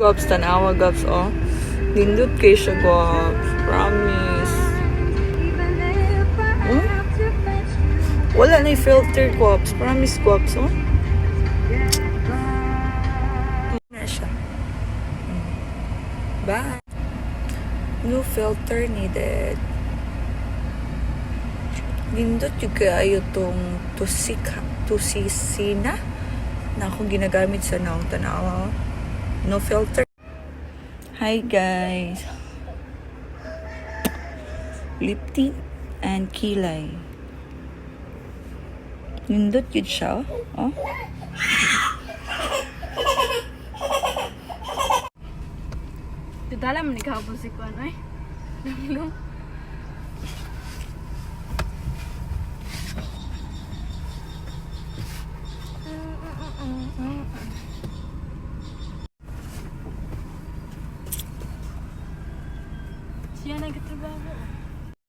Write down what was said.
Gobs, tanawa gobs, oh. Nindot kayo siya, gobs. Promise. Oh? Wala na yung filter, gobs. Promise, gobs, oh. Na siya. Bye. No filter needed. Nindot yung kayo itong Truecica na akong ginagamit sa naong tanawa, oh. No filter. Hi guys. Lip tint and kilay. Nindot yun siya. Oh. Dala mo ni kahapon si Kwan, ay. Namilong. Siya nagtatrabaho.